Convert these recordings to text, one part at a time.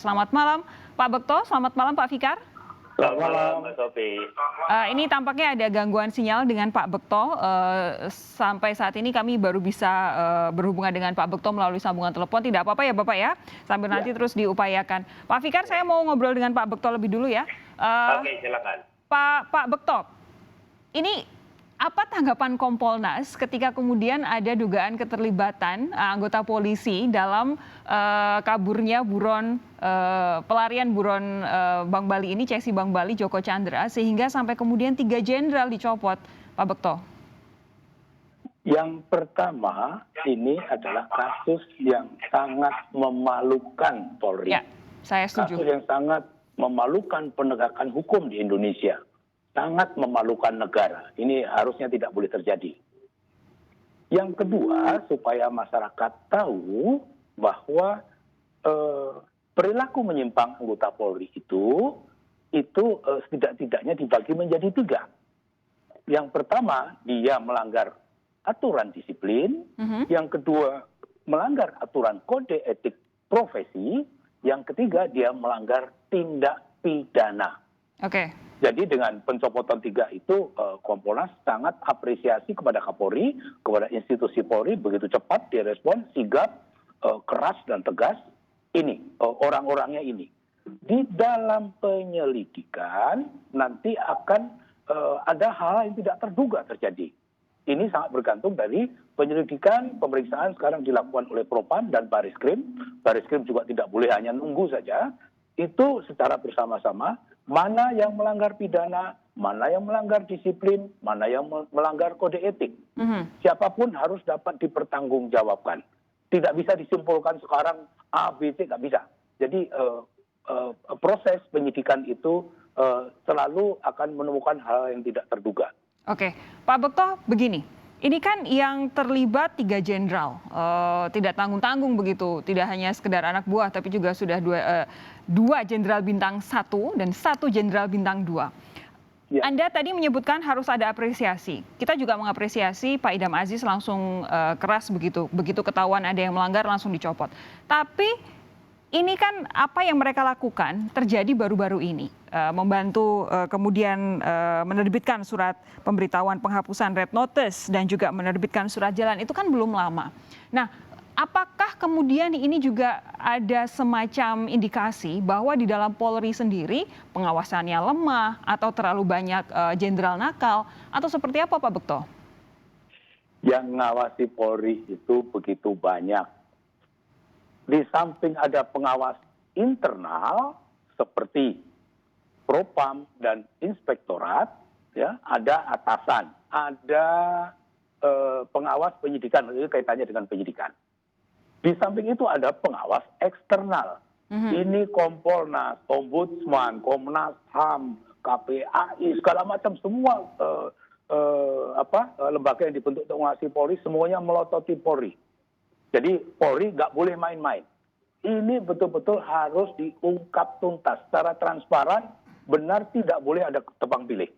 Selamat malam Pak Bekto, selamat malam Pak Fikar. Selamat malam, Mbak Sofi. Ini tampaknya ada gangguan sinyal dengan Pak Bekto. Sampai saat ini kami baru bisa berhubungan dengan Pak Bekto melalui sambungan telepon. Tidak apa-apa ya Bapak ya, sambil nanti terus diupayakan. Pak Fikar, saya mau ngobrol dengan Pak Bekto lebih dulu ya. Oke, silakan. Pak Bekto, ini apa tanggapan Kompolnas ketika kemudian ada dugaan keterlibatan anggota polisi dalam kaburnya buron pelarian buron Bank Bali ini, Cesi Bank Bali Joko Chandra, sehingga sampai kemudian 3 jenderal dicopot, Pak Bekto? Yang pertama, ini adalah kasus yang sangat memalukan Polri. Ya, saya setuju. Kasus yang sangat memalukan penegakan hukum di Indonesia. Sangat memalukan negara. Ini harusnya tidak boleh terjadi. Yang kedua, supaya masyarakat tahu bahwa perilaku menyimpang anggota Polri itu setidak-tidaknya dibagi menjadi 3. Yang pertama, dia melanggar aturan disiplin. Yang kedua, melanggar aturan kode etik profesi. Yang ketiga, dia melanggar tindak pidana. Oke. Jadi dengan pencopotan 3 itu, Kompolnas sangat apresiasi kepada Kapolri, kepada institusi Polri, begitu cepat direspon, sigap, keras dan tegas. Ini, orang-orangnya ini. Di dalam penyelidikan nanti akan ada hal yang tidak terduga terjadi. Ini sangat bergantung dari penyelidikan, pemeriksaan sekarang dilakukan oleh Propam dan Bariskrim. Bariskrim juga tidak boleh hanya nunggu saja. Itu secara bersama-sama. Mana yang melanggar pidana, mana yang melanggar disiplin, mana yang melanggar kode etik. Siapapun harus dapat dipertanggungjawabkan. Tidak bisa disimpulkan sekarang A, B, C, nggak bisa. Jadi proses penyidikan itu selalu akan menemukan hal yang tidak terduga. Oke, Pak Bekto, begini. Ini kan yang terlibat 3 jenderal, tidak tanggung-tanggung begitu, tidak hanya sekedar anak buah, tapi juga sudah 2 jenderal bintang 1 dan 1 jenderal bintang 2. Ya. Anda tadi menyebutkan harus ada apresiasi. Kita juga mengapresiasi Pak Idam Aziz langsung keras begitu ketahuan ada yang melanggar langsung dicopot. Tapi ini kan apa yang mereka lakukan terjadi baru-baru ini. Membantu kemudian menerbitkan surat pemberitahuan penghapusan red notice dan juga menerbitkan surat jalan itu kan belum lama. Nah, apakah kemudian ini juga ada semacam indikasi bahwa di dalam Polri sendiri pengawasannya lemah atau terlalu banyak jenderal nakal atau seperti apa Pak Bekto? Yang ngawasi Polri itu begitu banyak. Di samping ada pengawas internal seperti Propam dan Inspektorat, ya, ada atasan, ada pengawas penyidikan, itu kaitannya dengan penyidikan. Di samping itu ada pengawas eksternal. Ini Kompolnas, Ombudsman, Komnas HAM, KPAI, segala macam semua lembaga yang dibentuk untuk mengawasi Polri, semuanya melototi Polri. Jadi Polri nggak boleh main-main. Ini betul-betul harus diungkap tuntas secara transparan, benar tidak boleh ada tebang pilih.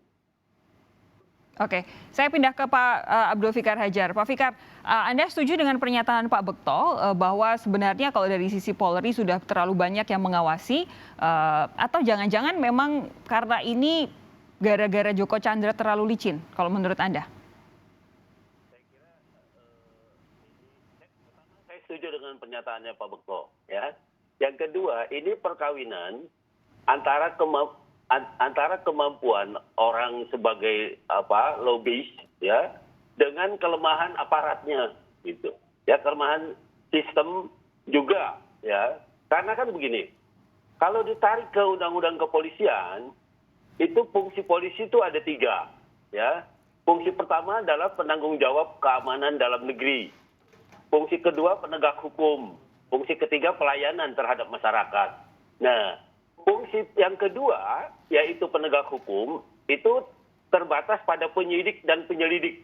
Oke, saya pindah ke Pak Abdul Fikar Hajar. Pak Fikar, Anda setuju dengan pernyataan Pak Bekto bahwa sebenarnya kalau dari sisi Polri sudah terlalu banyak yang mengawasi, atau jangan-jangan memang karena ini gara-gara Joko Chandra terlalu licin, kalau menurut Anda? Setuju dengan pernyataannya Pak Bekto, ya. Yang kedua, ini perkawinan antara kemampuan orang sebagai lobis, ya, dengan kelemahan aparatnya, gitu. Ya, kelemahan sistem juga, ya. Karena kan begini, kalau ditarik ke undang-undang kepolisian, itu fungsi polisi itu ada 3, ya. Fungsi pertama adalah penanggung jawab keamanan dalam negeri. Fungsi kedua penegak hukum, fungsi ketiga pelayanan terhadap masyarakat. Nah, fungsi yang kedua yaitu penegak hukum itu terbatas pada penyidik dan penyelidik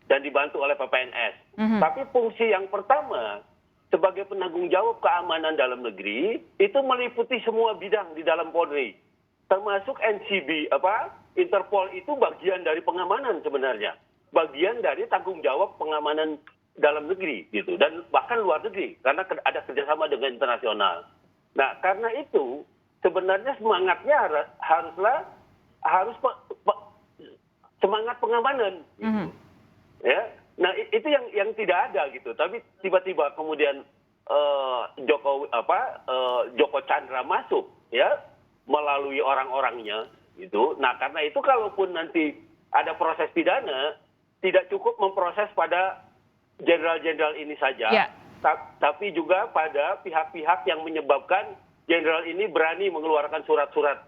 dan dibantu oleh PPNS. Tapi fungsi yang pertama sebagai penanggung jawab keamanan dalam negeri itu meliputi semua bidang di dalam Polri, termasuk NCB Interpol itu bagian dari pengamanan sebenarnya. Bagian dari tanggung jawab pengamanan dalam negeri gitu, dan bahkan luar negeri karena ada kerjasama dengan internasional. Nah, karena itu sebenarnya semangatnya harus semangat pengamanan gitu. Ya. Nah, itu yang tidak ada gitu. Tapi tiba-tiba kemudian Joko Chandra masuk ya melalui orang-orangnya gitu. Nah, karena itu kalaupun nanti ada proses pidana, tidak cukup memproses pada jenderal-jenderal ini saja, tapi juga pada pihak-pihak yang menyebabkan jenderal ini berani mengeluarkan surat-surat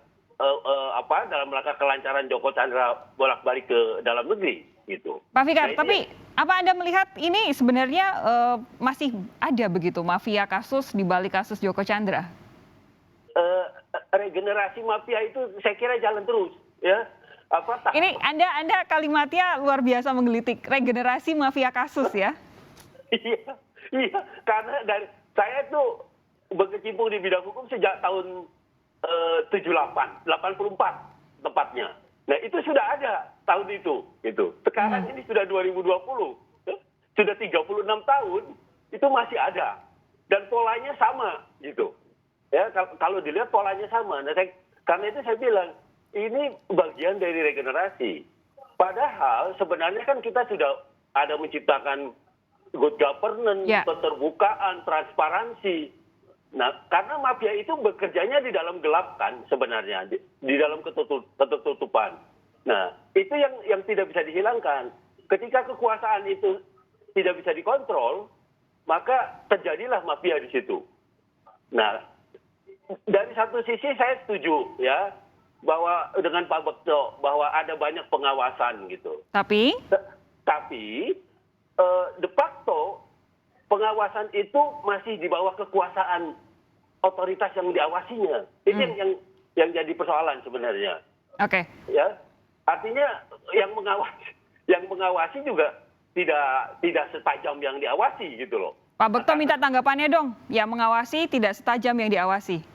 dalam rangka kelancaran Joko Chandra bolak-balik ke dalam negeri gitu. Pak Fikar, tapi apa Anda melihat ini sebenarnya masih ada begitu mafia kasus di balik kasus Joko Chandra? Regenerasi mafia itu saya kira jalan terus, ya. Ini Anda kalimatnya luar biasa menggelitik, regenerasi mafia kasus ya? Iya, karena saya tuh berkecimpung di bidang hukum sejak tahun 84 tepatnya. Nah, itu sudah ada tahun itu, gitu. Sekarang ini sudah 2020, sudah 36 tahun, itu masih ada. Dan polanya sama, gitu. Ya, kalau dilihat polanya sama. Nah, karena itu saya bilang, ini bagian dari regenerasi. Padahal sebenarnya kan kita sudah ada menciptakan good governance, keterbukaan, transparansi. Nah, karena mafia itu bekerjanya di dalam gelap kan sebenarnya, di dalam ketertutupan. Nah, itu yang tidak bisa dihilangkan. Ketika kekuasaan itu tidak bisa dikontrol, maka terjadilah mafia di situ. Nah, dari satu sisi saya setuju ya bahwa dengan Pak Bekto bahwa ada banyak pengawasan gitu. Tapi de facto pengawasan itu masih di bawah kekuasaan otoritas yang diawasinya. Itu yang jadi persoalan sebenarnya. Oke. Ya, artinya yang mengawasi juga tidak setajam yang diawasi gitu loh. Pak Bekto minta tanggapannya dong. Yang mengawasi tidak setajam yang diawasi.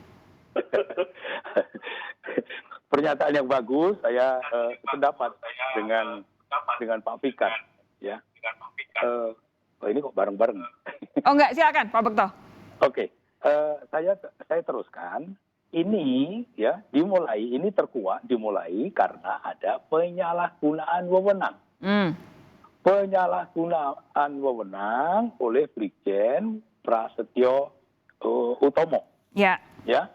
Pernyataan yang bagus, saya sependapat dengan Pak Fikar, ya. Ini kok bareng-bareng. Oh enggak, silakan Pak Bekto. Oke, saya teruskan. Ini ya dimulai karena ada penyalahgunaan wewenang. Penyalahgunaan wewenang oleh Brigjen Prasetyo Utomo. Ya. Ya.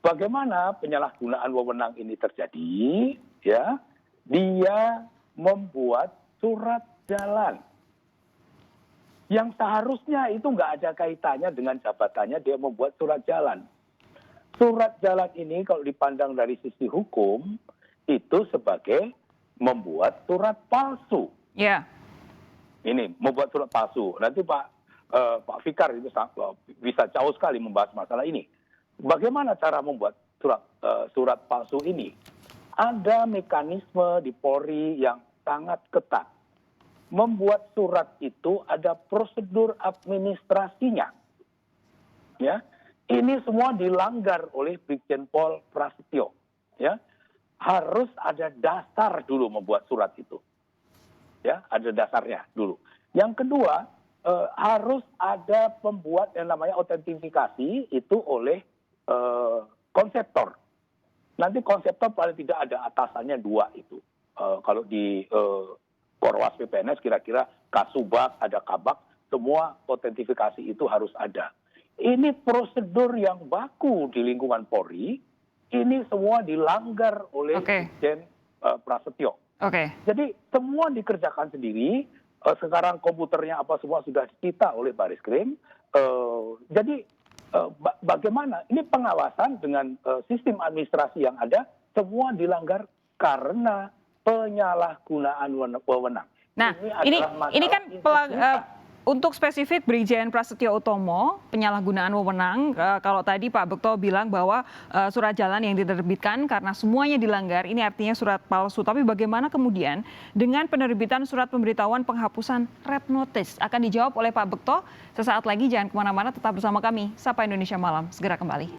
Bagaimana penyalahgunaan wewenang ini terjadi? Ya, dia membuat surat jalan yang seharusnya itu nggak ada kaitannya dengan jabatannya, dia membuat surat jalan. Surat jalan ini kalau dipandang dari sisi hukum itu sebagai membuat surat palsu. Ya. Ini membuat surat palsu. Nanti Pak Fikar itu bisa jauh sekali membahas masalah ini. Bagaimana cara membuat surat palsu ini? Ada mekanisme di Polri yang sangat ketat. Membuat surat itu ada prosedur administrasinya. Ya, ini semua dilanggar oleh Brigjen Pol Prasetyo. Ya, harus ada dasar dulu membuat surat itu. Ya, ada dasarnya dulu. Yang kedua, harus ada pembuat yang namanya autentifikasi itu oleh konseptor. Nanti konseptor paling tidak ada atasannya 2 itu. Kalau di Korwas PPNS kira-kira Kasubag, ada Kabak, semua autentifikasi itu harus ada. Ini prosedur yang baku di lingkungan Polri, ini semua dilanggar oleh Brigjen Prasetyo. Jadi semua dikerjakan sendiri, sekarang komputernya apa semua sudah disita oleh Baris-Krim. Jadi bagaimana ini pengawasan dengan sistem administrasi yang ada semua dilanggar karena penyalahgunaan wewenang. Nah, ini kan untuk spesifik Brigjen Prasetyo Utomo, penyalahgunaan wewenang, kalau tadi Pak Bekto bilang bahwa surat jalan yang diterbitkan karena semuanya dilanggar, ini artinya surat palsu. Tapi bagaimana kemudian dengan penerbitan surat pemberitahuan penghapusan red notice? Akan dijawab oleh Pak Bekto sesaat lagi, jangan kemana-mana, tetap bersama kami. Sapa Indonesia Malam, segera kembali.